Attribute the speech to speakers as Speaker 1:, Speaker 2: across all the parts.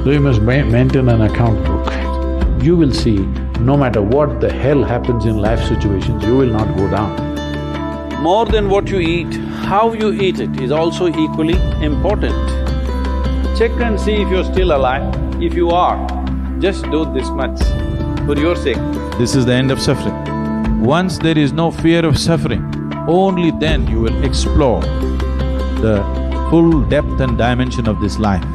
Speaker 1: So you must maintain an account book. You will see, no matter what the hell happens in life situations, you will not go down.
Speaker 2: More than what you eat, how you eat it is also equally important. Check and see if you're still alive. If you are, just do this much for your sake.
Speaker 3: This is the end of suffering. Once there is no fear of suffering, only then you will explore the full depth and dimension of this life.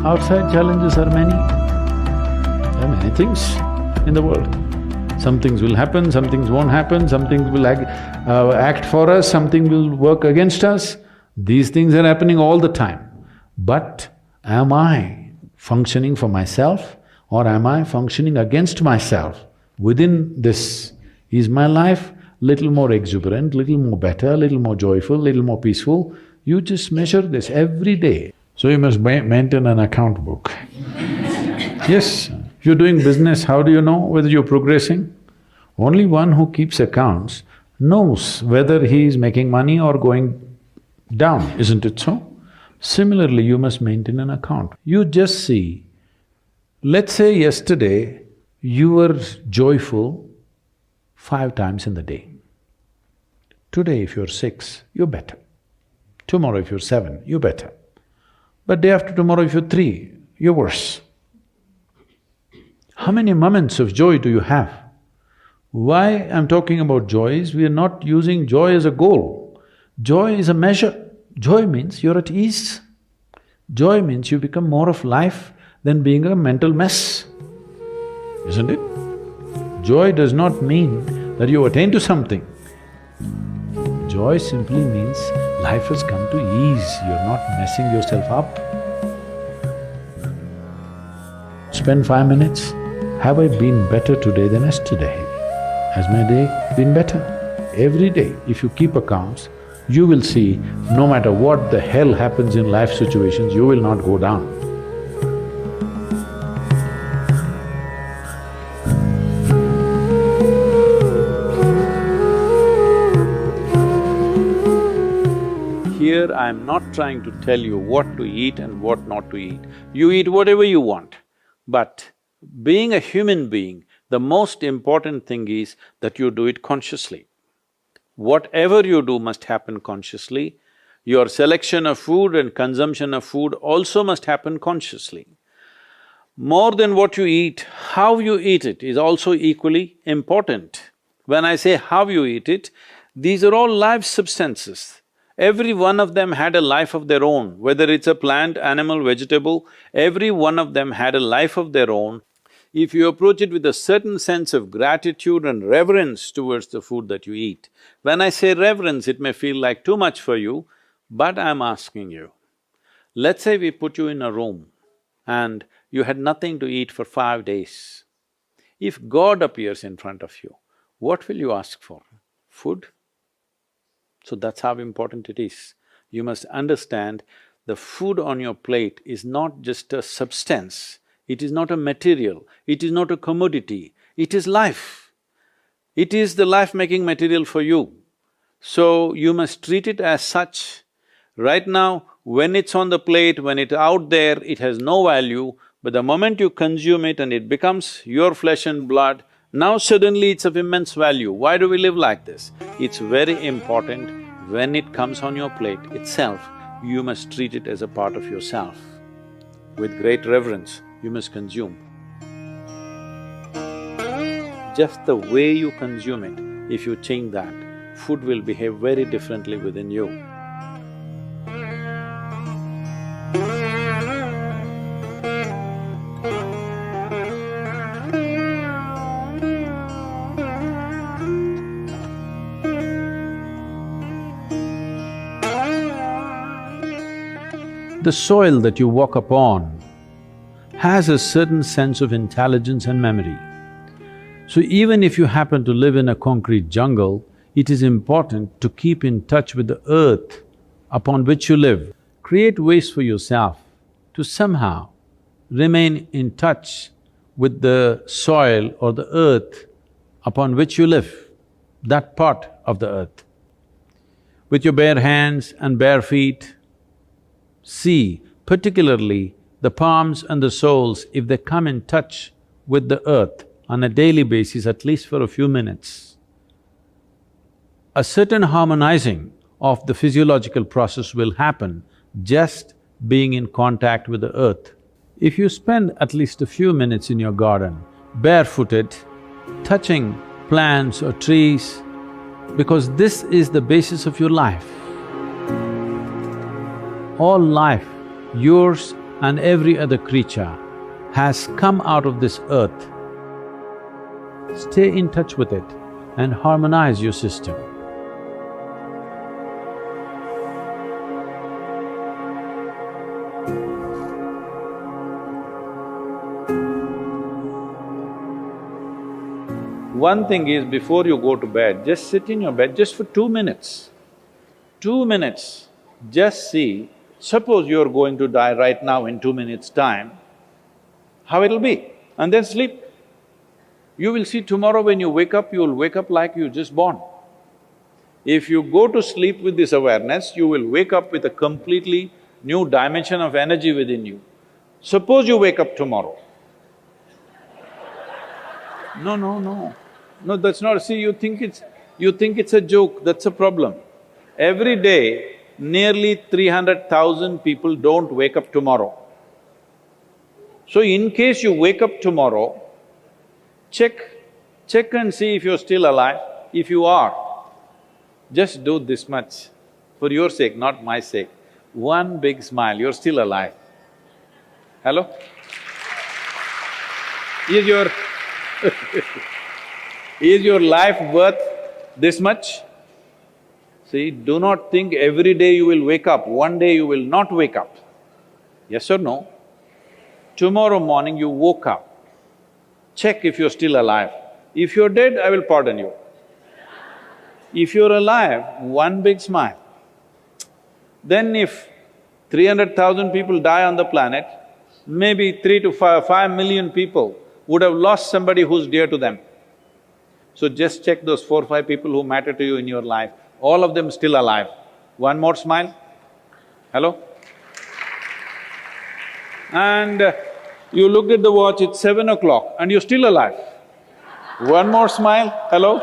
Speaker 1: Outside challenges are many. There are many things in the world. Some things will happen, some things won't happen, some things will act for us, something will work against us. These things are happening all the time. But am I functioning for myself or am I functioning against myself? Within this, is my life little more exuberant, little more better, little more joyful, little more peaceful? You just measure this every day. So you must maintain an account book. Yes, if you're doing business, how do you know whether you're progressing? Only one who keeps accounts knows whether he is making money or going down, isn't it so? Similarly, you must maintain an account. You just see, let's say yesterday you were joyful 5 times in the day. Today if you're 6, you're better. Tomorrow if you're 7, you're better. But day after tomorrow if you're 3, you're worse. How many moments of joy do you have? Why I'm talking about joy is we are not using joy as a goal. Joy is a measure. Joy means you're at ease. Joy means you become more of life than being a mental mess, isn't it? Joy does not mean that you attain to something. Joy simply means life has come to ease, you're not messing yourself up. Spend 5 minutes, have I been better today than yesterday? Has my day been better? Every day, if you keep accounts, you will see, no matter what the hell happens in life situations, you will not go down.
Speaker 2: Here I'm not trying to tell you what to eat and what not to eat. You eat whatever you want. But being a human being, the most important thing is that you do it consciously. Whatever you do must happen consciously. Your selection of food and consumption of food also must happen consciously. More than what you eat, how you eat it is also equally important. When I say how you eat it, these are all live substances. Every one of them had a life of their own, whether it's a plant, animal, vegetable, every one of them had a life of their own. If you approach it with a certain sense of gratitude and reverence towards the food that you eat, when I say reverence, it may feel like too much for you, but I'm asking you, let's say we put you in a room and you had nothing to eat for 5 days. If God appears in front of you, what will you ask for? Food? So that's how important it is. You must understand the food on your plate is not just a substance, it is not a material, it is not a commodity, it is life. It is the life-making material for you. So you must treat it as such. Right now, when it's on the plate, when it's out there, it has no value, but the moment you consume it and it becomes your flesh and blood, now suddenly it's of immense value. Why do we live like this? It's very important, when it comes on your plate itself, you must treat it as a part of yourself. With great reverence, you must consume. Just the way you consume it, if you change that, food will behave very differently within you. The soil that you walk upon has a certain sense of intelligence and memory. So even if you happen to live in a concrete jungle, it is important to keep in touch with the earth upon which you live.
Speaker 1: create ways for yourself to somehow remain in touch with the soil or the earth upon which you live, that part of the earth. With your bare hands and bare feet, see particularly the palms and the soles, if they come in touch with the earth on a daily basis, at least for a few minutes, a certain harmonizing of the physiological process will happen just being in contact with the earth. If you spend at least a few minutes in your garden, barefooted, touching plants or trees, because this is the basis of your life. All life, yours and every other creature, has come out of this earth. Stay in touch with it and harmonize your system.
Speaker 2: One thing is, before you go to bed, just sit in your bed just for 2 minutes. 2 minutes, just see, suppose you're going to die right now in 2 minutes' time, how it'll be, and then sleep. You will see tomorrow when you wake up, you will wake up like you just born. If you go to sleep with this awareness, you will wake up with a completely new dimension of energy within you. Suppose you wake up tomorrow. No, that's not… See, you think it's a joke, that's a problem. Every day, nearly 300,000 people don't wake up tomorrow. So in case you wake up tomorrow, check and see if you're still alive. If you are, just do this much, for your sake, not my sake. One big smile, you're still alive. Hello? Is your life worth this much? See, do not think every day you will wake up, one day you will not wake up. Yes or no? Tomorrow morning you woke up, check if you're still alive. If you're dead, I will pardon you. If you're alive, one big smile. Then if 300,000 people die on the planet, maybe 3 to 5 million people would have lost somebody who's dear to them. So just check those 4 or 5 people who matter to you in your life, all of them still alive. One more smile. Hello? And you looked at the watch, it's 7 o'clock and you're still alive. One more smile. Hello?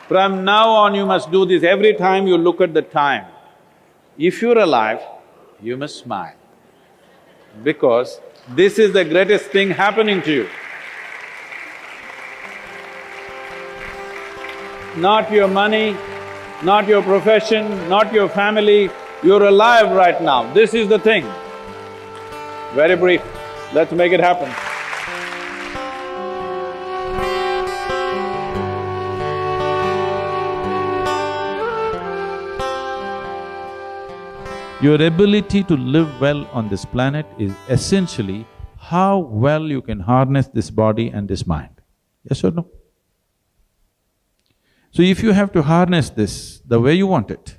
Speaker 2: From now on you must do this every time you look at the time. If you're alive, you must smile, because this is the greatest thing happening to you. Not your money, not your profession, not your family, you're alive right now, this is the thing. Very brief, let's make it happen.
Speaker 3: Your ability to live well on this planet is essentially how well you can harness this body and this mind. Yes or no? So if you have to harness this the way you want it,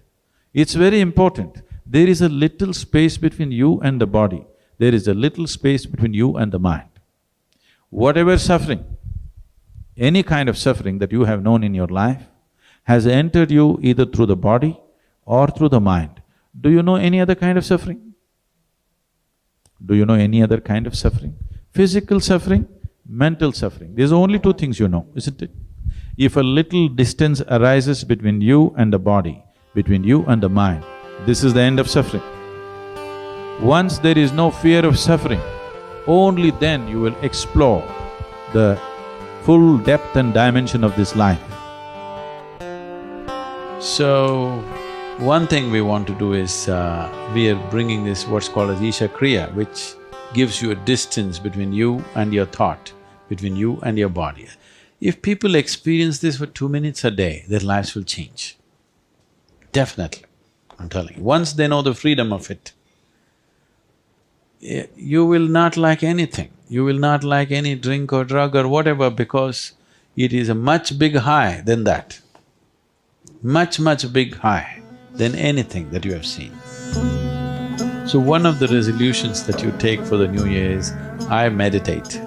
Speaker 3: it's very important. There is a little space between you and the body. There is a little space between you and the mind. Whatever suffering, any kind of suffering that you have known in your life has entered you either through the body or through the mind. Do you know any other kind of suffering? Do you know any other kind of suffering? Physical suffering, mental suffering. There's only 2 things you know, isn't it? If a little distance arises between you and the body, between you and the mind, this is the end of suffering. Once there is no fear of suffering, only then you will explore the full depth and dimension of this life.
Speaker 2: So, one thing we want to do is, we are bringing this what's called as Isha Kriya, which gives you a distance between you and your thought, between you and your body. If people experience this for 2 minutes a day, their lives will change. Definitely, I'm telling you. Once they know the freedom of it, you will not like anything. You will not like any drink or drug or whatever, because it is a much big high than that. Much big high than anything that you have seen.
Speaker 3: So one of the resolutions that you take for the new year is, I meditate.